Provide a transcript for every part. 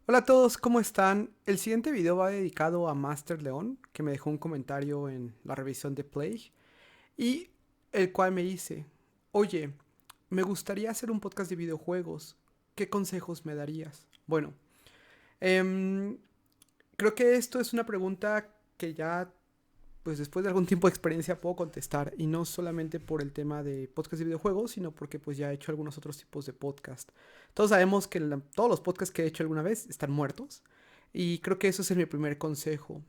Hola a todos, ¿cómo están? El siguiente video va dedicado a Master León, que me dejó un comentario en la revisión de Play, y el cual me dice, oye, me gustaría hacer un podcast de videojuegos, ¿qué consejos me darías? Bueno, em, creo que esto es una pregunta que ya, pues después de algún tiempo de experiencia puedo contestar, y no solamente por el tema de podcast de videojuegos, sino porque pues ya he hecho algunos otros tipos de podcast. Todos sabemos que todos los podcasts que he hecho alguna vez están muertos, y creo que eso es mi primer consejo.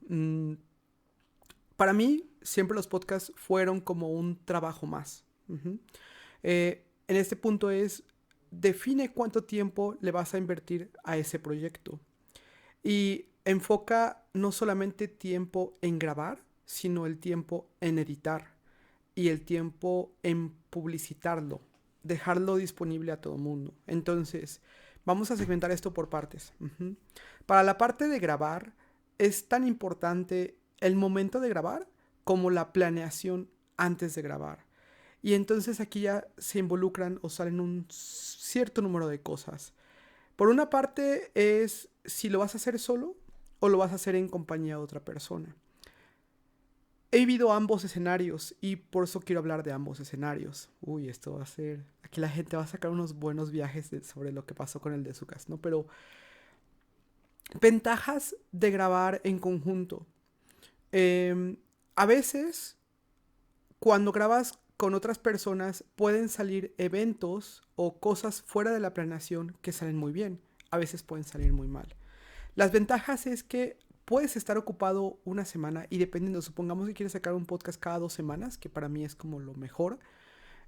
Para mí, siempre los podcasts fueron como un trabajo más. Ujú. En este punto es, define cuánto tiempo le vas a invertir a ese proyecto. Y enfoca no solamente tiempo en grabar, sino el tiempo en editar y el tiempo en publicitarlo, dejarlo disponible a todo el mundo. Entonces, vamos a segmentar esto por partes. Para la parte de grabar, es tan importante el momento de grabar como la planeación antes de grabar. Y entonces aquí ya se involucran o salen un cierto número de cosas. Por una parte es si lo vas a hacer solo o lo vas a hacer en compañía de otra persona. He vivido ambos escenarios y por eso quiero hablar de ambos escenarios. Uy, esto va a ser... Aquí la gente va a sacar unos buenos viajes sobre lo que pasó con el de Sucas, ¿no? Pero ventajas de grabar en conjunto. Eh, a veces, cuando grabas con otras personas, pueden salir eventos o cosas fuera de la planeación que salen muy bien. A veces pueden salir muy mal. Las ventajas es que puedes estar ocupado una semana y dependiendo, supongamos que quieres sacar un podcast cada 2 semanas, que para mí es como lo mejor,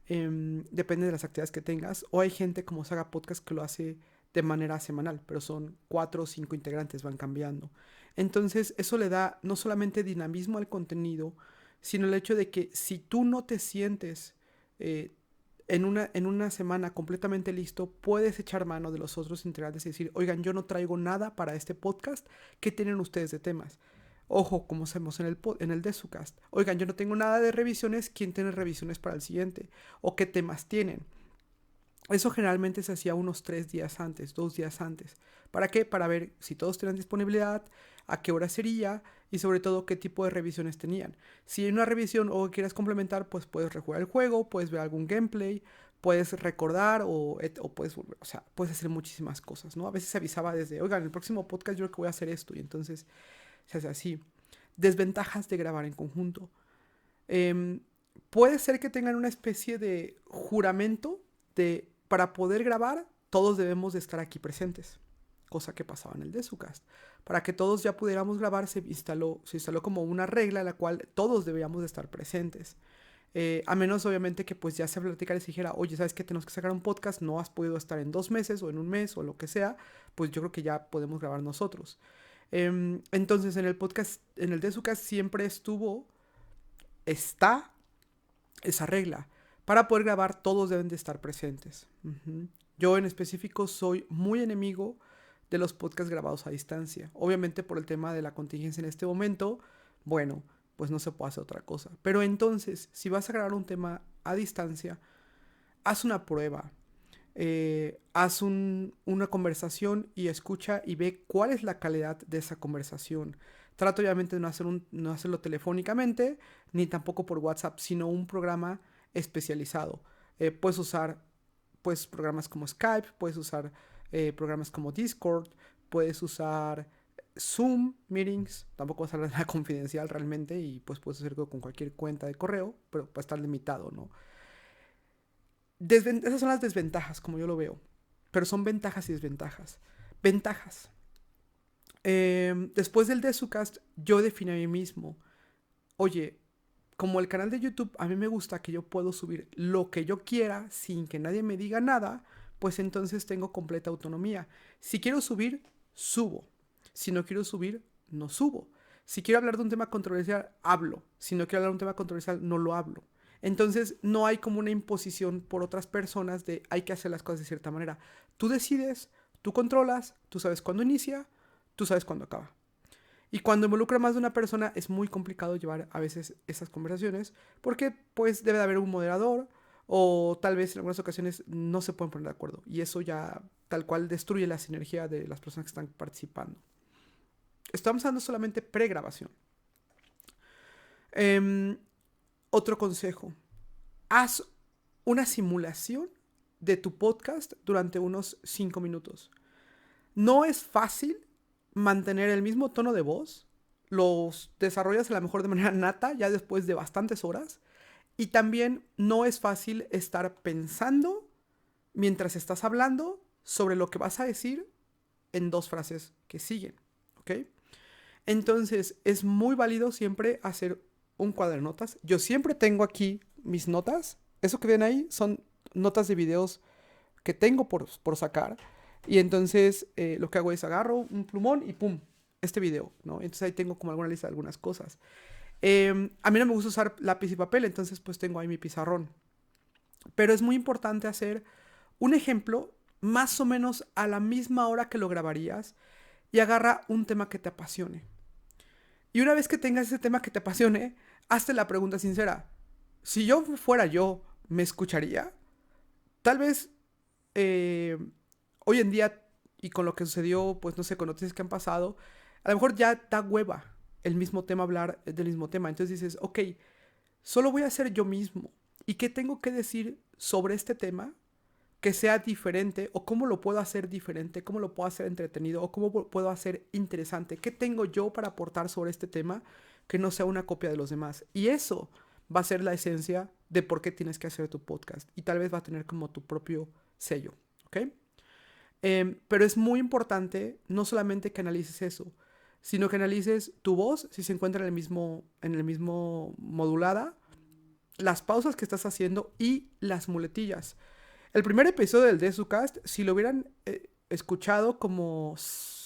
depende de las actividades que tengas, o hay gente como Saga Podcast que lo hace de manera semanal, pero son 4 o 5 integrantes, van cambiando. Entonces eso le da no solamente dinamismo al contenido, sino el hecho de que si tú no te sientes eh, en una semana completamente listo, puedes echar mano de los otros integrantes y decir, oigan, yo no traigo nada para este podcast, ¿qué tienen ustedes de temas? Ojo, como hacemos en el Desucast. Oigan, yo no tengo nada de revisiones, ¿quién tiene revisiones para el siguiente? ¿O qué temas tienen? Eso generalmente se hacía unos 3 días antes, 2 días antes. ¿Para qué? Para ver si todos tenían disponibilidad, a qué hora sería y sobre todo qué tipo de revisiones tenían. Si hay una revisión o quieres complementar, pues puedes rejugar el juego, puedes ver algún gameplay, puedes recordar o puedes volver, o sea, puedes hacer muchísimas cosas, ¿no? A veces se avisaba desde, oigan, el próximo podcast yo creo que voy a hacer esto y entonces se hace así. Desventajas de grabar en conjunto. Eh, puede ser que tengan una especie de juramento de para poder grabar todos debemos de estar aquí presentes, cosa que pasaba en el Desucast. Para que todos ya pudiéramos grabar se instaló como una regla en la cual todos debíamos de estar presentes. A menos obviamente que pues ya se platicara y se dijera, oye, ¿sabes qué? Tenemos que sacar un podcast, no has podido estar en 2 meses o en un mes o lo que sea, pues yo creo que ya podemos grabar nosotros. Entonces en el podcast, en el Desucast siempre está esa regla. Para poder grabar todos deben de estar presentes. Yo en específico soy muy enemigo de los podcasts grabados a distancia. Obviamente por el tema de la contingencia en este momento, bueno, pues no se puede hacer otra cosa. Pero entonces, si vas a grabar un tema a distancia, haz una prueba. Haz una conversación y escucha y ve cuál es la calidad de esa conversación. Trato obviamente de no hacerlo telefónicamente, ni tampoco por WhatsApp, sino un programa especializado. Puedes usar pues, programas como Skype, puedes usar programas como Discord, puedes usar Zoom Meetings, tampoco va a ser nada confidencial realmente y pues puedes hacerlo con cualquier cuenta de correo, pero va a estar limitado, ¿no? Esas son las desventajas, como yo lo veo. Pero son ventajas y desventajas. Ventajas. Después del Desucast, yo definí a mí mismo. Oye, como el canal de YouTube, a mí me gusta que yo puedo subir lo que yo quiera sin que nadie me diga nada, pues entonces tengo completa autonomía. Si quiero subir, subo. Si no quiero subir, no subo. Si quiero hablar de un tema controversial, hablo. Si no quiero hablar de un tema controversial, no lo hablo. Entonces no hay como una imposición por otras personas de hay que hacer las cosas de cierta manera. Tú decides, tú controlas, tú sabes cuándo inicia, tú sabes cuándo acaba. Y cuando involucra más de una persona es muy complicado llevar a veces esas conversaciones porque pues debe de haber un moderador o tal vez en algunas ocasiones no se pueden poner de acuerdo. Y eso ya tal cual destruye la sinergia de las personas que están participando. Estamos hablando solamente pregrabación. Otro consejo. Haz una simulación de tu podcast durante unos 5 minutos. No es fácil mantener el mismo tono de voz. Los desarrollas a lo mejor de manera nata ya después de bastantes horas. Y también no es fácil estar pensando mientras estás hablando sobre lo que vas a decir en 2 frases que siguen. ¿Ok? Entonces es muy válido siempre hacer un cuadro de notas. Yo siempre tengo aquí mis notas. Eso que ven ahí son notas de videos que tengo por sacar. Y entonces lo que hago es agarro un plumón y ¡pum! Este video, ¿no? Entonces ahí tengo como alguna lista de algunas cosas. A mí no me gusta usar lápiz y papel, entonces pues tengo ahí mi pizarrón. Pero es muy importante hacer un ejemplo más o menos a la misma hora que lo grabarías y agarra un tema que te apasione. Y una vez que tengas ese tema que te apasione, hazte la pregunta sincera. Si yo fuera yo, ¿me escucharía? Tal vez hoy en día, y con lo que sucedió, pues no sé, con noticias que han pasado, a lo mejor ya da hueva el mismo tema, hablar del mismo tema. Entonces dices, ok, solo voy a ser yo mismo. ¿Y qué tengo que decir sobre este tema que sea diferente? ¿O cómo lo puedo hacer diferente? ¿Cómo lo puedo hacer entretenido? ¿O cómo puedo hacer interesante? ¿Qué tengo yo para aportar sobre este tema que no sea una copia de los demás? Y eso va a ser la esencia de por qué tienes que hacer tu podcast. Y tal vez va a tener como tu propio sello, ¿ok? Pero es muy importante no solamente que analices eso, sino que analices tu voz, si se encuentra en el mismo modulada, las pausas que estás haciendo y las muletillas. El primer episodio del DesuCast, si lo hubieran escuchado como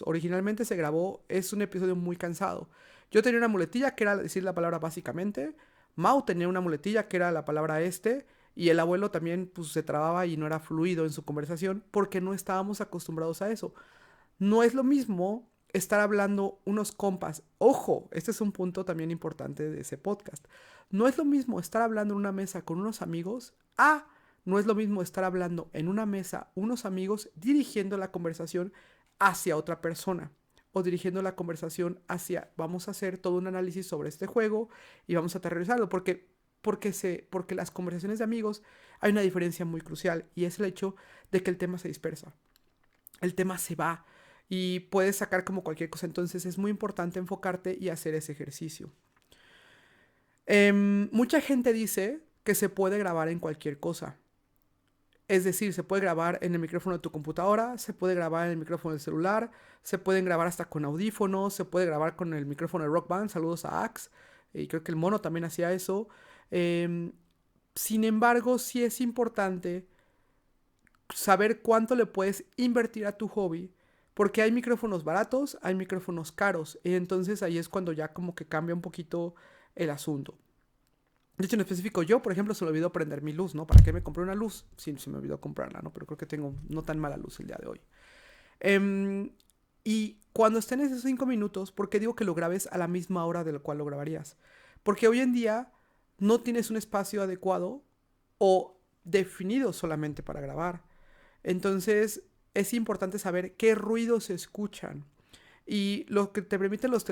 originalmente se grabó, es un episodio muy cansado. Yo tenía una muletilla que era decir la palabra básicamente. Mau tenía una muletilla que era la palabra este. Y el abuelo también pues, se trababa y no era fluido en su conversación porque no estábamos acostumbrados a eso. No es lo mismo estar hablando unos compas. Ojo, este es un punto también importante de ese podcast. No es lo mismo estar hablando en una mesa con unos amigos a no es lo mismo estar hablando en una mesa unos amigos dirigiendo la conversación hacia otra persona o dirigiendo la conversación hacia vamos a hacer todo un análisis sobre este juego y vamos a aterrizarlo porque las conversaciones de amigos hay una diferencia muy crucial y es el hecho de que el tema se dispersa. El tema se va y puedes sacar como cualquier cosa. Entonces es muy importante enfocarte y hacer ese ejercicio. Mucha gente dice que se puede grabar en cualquier cosa. Es decir, se puede grabar en el micrófono de tu computadora, se puede grabar en el micrófono del celular, se pueden grabar hasta con audífonos, se puede grabar con el micrófono de Rock Band. Saludos a Axe. Y creo que el mono también hacía eso. Sin embargo, sí es importante saber cuánto le puedes invertir a tu hobby, porque hay micrófonos baratos, hay micrófonos caros, y entonces ahí es cuando ya como que cambia un poquito el asunto. De hecho, en específico, yo, por ejemplo, se me olvidó prender mi luz, ¿no? ¿Para qué me compré una luz? Sí, se me olvidó comprarla, ¿no? Pero creo que tengo no tan mala luz el día de hoy. Y cuando estén esos 5 minutos, ¿por qué digo que lo grabes a la misma hora de la cual lo grabarías? Porque hoy en día no tienes un espacio adecuado o definido solamente para grabar. Entonces es importante saber qué ruidos se escuchan. Y lo que te permiten los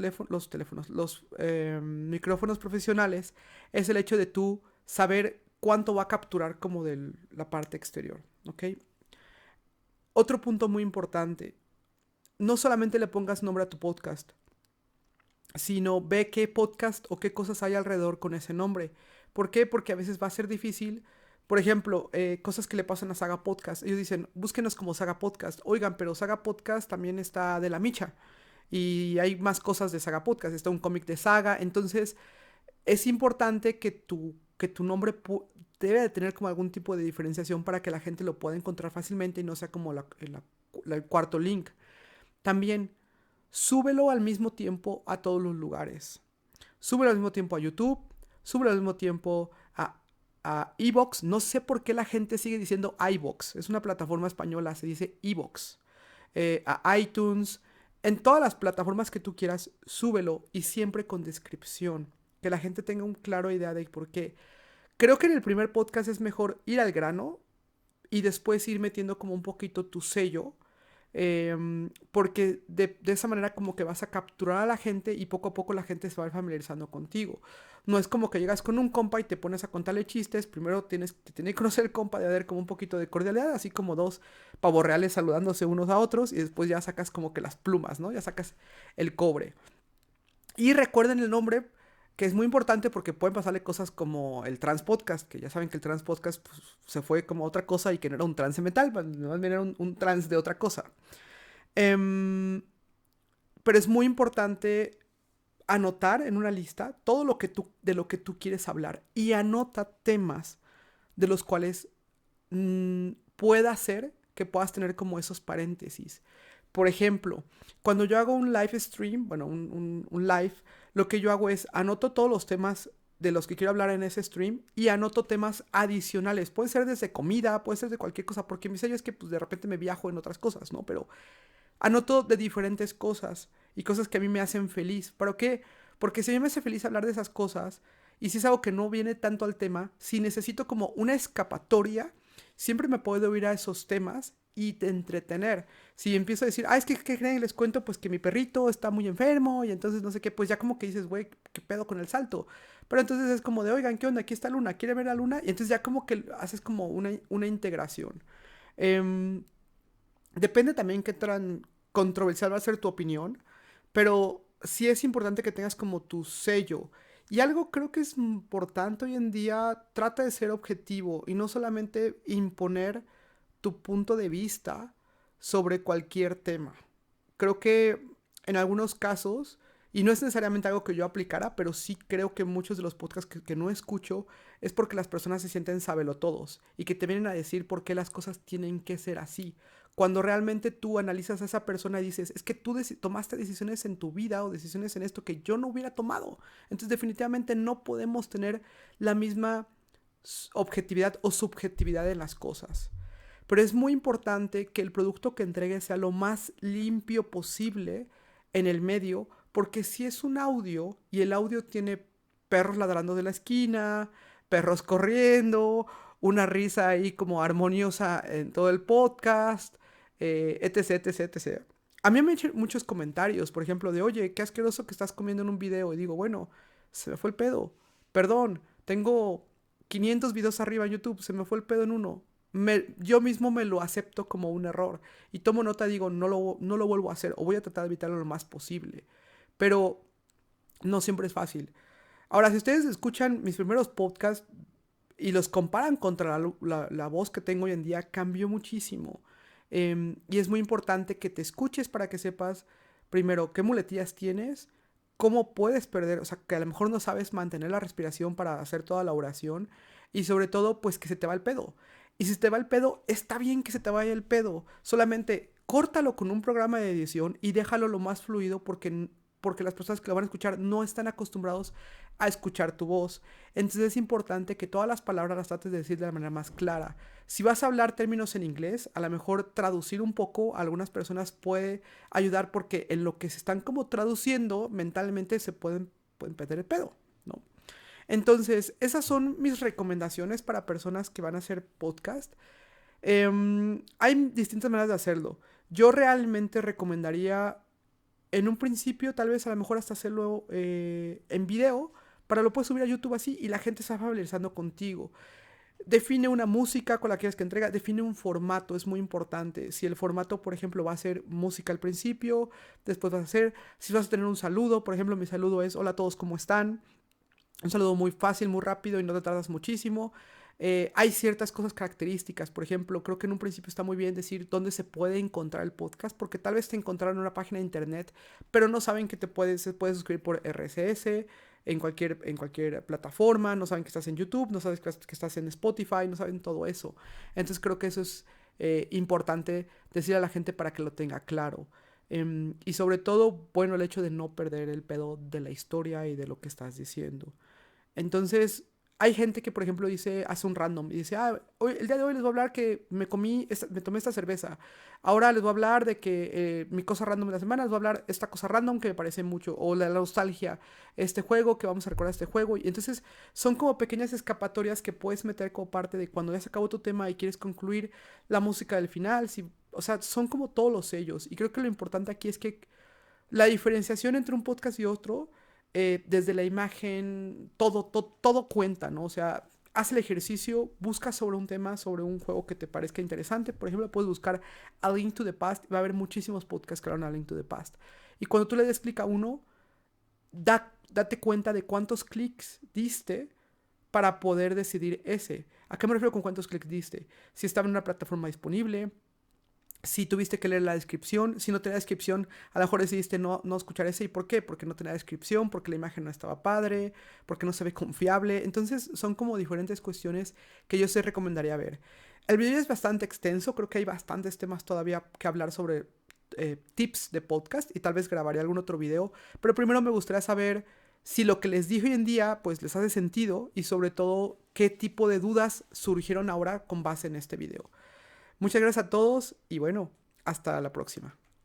micrófonos profesionales es el hecho de tú saber cuánto va a capturar como de la parte exterior. ¿Ok? Otro punto muy importante. No solamente le pongas nombre a tu podcast, sino ve qué podcast o qué cosas hay alrededor con ese nombre. ¿Por qué? Porque a veces va a ser difícil. Por ejemplo, cosas que le pasan a Saga Podcast. Ellos dicen, búsquenos como Saga Podcast. Oigan, pero Saga Podcast también está de la micha. Y hay más cosas de Saga Podcast. Está un cómic de Saga. Entonces, es importante que tu nombre debe de tener como algún tipo de diferenciación para que la gente lo pueda encontrar fácilmente y no sea como el cuarto link. También, súbelo al mismo tiempo a todos los lugares. Súbelo al mismo tiempo a YouTube, súbelo al mismo tiempo a iVoox. No sé por qué la gente sigue diciendo iVoox. Es una plataforma española, se dice iVoox. A iTunes, en todas las plataformas que tú quieras, súbelo y siempre con descripción. Que la gente tenga un claro idea de por qué. Creo que en el primer podcast es mejor ir al grano y después ir metiendo como un poquito tu sello, porque de esa manera como que vas a capturar a la gente y poco a poco la gente se va a ir familiarizando contigo. No es como que llegas con un compa y te pones a contarle chistes, primero te tiene que conocer el compa, de haber como un poquito de cordialidad, así como dos pavos reales saludándose unos a otros y después ya sacas como que las plumas, ¿no? Ya sacas el cobre. Y recuerden el nombre, que es muy importante porque pueden pasarle cosas como el trans podcast, que ya saben que el trans podcast pues, se fue como otra cosa y que no era un trance metal, más bien era un trans de otra cosa. Em, pero es muy importante anotar en una lista todo lo que de lo que tú quieres hablar y anota temas de los cuales pueda ser que puedas tener como esos paréntesis. Por ejemplo, cuando yo hago un live stream, bueno, un live, lo que yo hago es anoto todos los temas de los que quiero hablar en ese stream y anoto temas adicionales. Puede ser desde comida, puede ser de cualquier cosa, porque mi sello es que pues, de repente me viajo en otras cosas, ¿no? Pero anoto de diferentes cosas y cosas que a mí me hacen feliz. ¿Para qué? Porque si a mí me hace feliz hablar de esas cosas y si es algo que no viene tanto al tema, si necesito como una escapatoria, siempre me puedo ir a esos temas y te entretener. Si empiezo a decir, es que, ¿qué creen? Les cuento pues que mi perrito está muy enfermo y entonces no sé qué, pues ya como que dices, güey, ¿qué pedo con el salto? Pero entonces es como de, oigan, ¿qué onda? Aquí está Luna, ¿quiere ver a Luna? Y entonces ya como que haces como una integración. Eh, Depende también qué tan controversial va a ser tu opinión, pero sí es importante que tengas como tu sello. Y algo creo que es importante hoy en día, trata de ser objetivo y no solamente imponer tu punto de vista sobre cualquier tema. Creo que en algunos casos, y no es necesariamente algo que yo aplicara, pero sí creo que muchos de los podcasts que no escucho es porque las personas se sienten sabelotodos y que te vienen a decir por qué las cosas tienen que ser así. Cuando realmente tú analizas a esa persona y dices, es que tú tomaste decisiones en tu vida o decisiones en esto que yo no hubiera tomado. Entonces definitivamente no podemos tener la misma objetividad o subjetividad en las cosas. Pero es muy importante que el producto que entregue sea lo más limpio posible en el medio, porque si es un audio y el audio tiene perros ladrando de la esquina, perros corriendo, una risa ahí como armoniosa en todo el podcast, etc, etc, etc. A mí me han hecho muchos comentarios, por ejemplo, de, oye, qué asqueroso que estás comiendo en un video. Y digo, bueno, se me fue el pedo. Perdón, tengo 500 videos arriba en YouTube, se me fue el pedo en uno. Yo mismo me lo acepto como un error y tomo nota, digo, no lo vuelvo a hacer o voy a tratar de evitarlo lo más posible. Pero no siempre es fácil. Ahora, si ustedes escuchan mis primeros podcasts y los comparan contra la voz que tengo hoy en día, cambió muchísimo. Y es muy importante que te escuches para que sepas, primero, qué muletillas tienes, cómo puedes perder, o sea, que a lo mejor no sabes mantener la respiración para hacer toda la oración y sobre todo, pues que se te va el pedo. Y si se te va el pedo, está bien que se te vaya el pedo. Solamente córtalo con un programa de edición y déjalo lo más fluido porque las personas que lo van a escuchar no están acostumbrados a escuchar tu voz. Entonces es importante que todas las palabras las trates de decir de la manera más clara. Si vas a hablar términos en inglés, a lo mejor traducir un poco a algunas personas puede ayudar porque en lo que se están como traduciendo mentalmente pueden perder el pedo, ¿no? Entonces, esas son mis recomendaciones para personas que van a hacer podcast. Hay distintas maneras de hacerlo. Yo realmente recomendaría en un principio, tal vez a lo mejor hasta hacerlo en video, para lo puedes subir a YouTube así y la gente se va familiarizando contigo. Define una música con la que quieres que entrega, define un formato, es muy importante. Si el formato, por ejemplo, va a ser música al principio, después vas a hacer, si vas a tener un saludo, por ejemplo, mi saludo es hola a todos, ¿cómo están? Un saludo muy fácil, muy rápido y no te tardas muchísimo. Hay ciertas cosas características, por ejemplo, creo que en un principio está muy bien decir dónde se puede encontrar el podcast, porque tal vez te encontraron en una página de internet, pero no saben que se puede suscribir por RSS en cualquier plataforma, no saben que estás en YouTube, no saben que estás en Spotify, no saben todo eso. Entonces creo que eso es importante decir a la gente para que lo tenga claro. Y sobre todo, bueno, el hecho de no perder el pedo de la historia y de lo que estás diciendo. Entonces, hay gente que, por ejemplo, hace un random y dice, el día de hoy les voy a hablar que me tomé esta cerveza. Ahora les voy a hablar de que mi cosa random de la semana, les voy a hablar esta cosa random que me parece mucho, o la nostalgia, este juego, que vamos a recordar este juego. Y entonces son como pequeñas escapatorias que puedes meter como parte de cuando ya se acabó tu tema y quieres concluir la música del final. Si, o sea, son como todos los sellos. Y creo que lo importante aquí es que la diferenciación entre un podcast y otro, desde la imagen, todo cuenta, ¿no? O sea, haz el ejercicio, busca sobre un tema, sobre un juego que te parezca interesante. Por ejemplo, puedes buscar A Link to the Past. Va a haber muchísimos podcasts que hablan A Link to the Past. Y cuando tú le des clic a uno, date cuenta de cuántos clics diste para poder decidir ese. ¿A qué me refiero con cuántos clics diste? Si estaba en una plataforma disponible, si tuviste que leer la descripción, si no tenía descripción, a lo mejor decidiste no escuchar ese. ¿Y por qué? Porque no tenía descripción, porque la imagen no estaba padre, porque no se ve confiable. Entonces son como diferentes cuestiones que yo se recomendaría ver. El video es bastante extenso, creo que hay bastantes temas todavía que hablar sobre tips de podcast y tal vez grabaré algún otro video, pero primero me gustaría saber si lo que les dije hoy en día pues les hace sentido y sobre todo qué tipo de dudas surgieron ahora con base en este video. Muchas gracias a todos y bueno, hasta la próxima.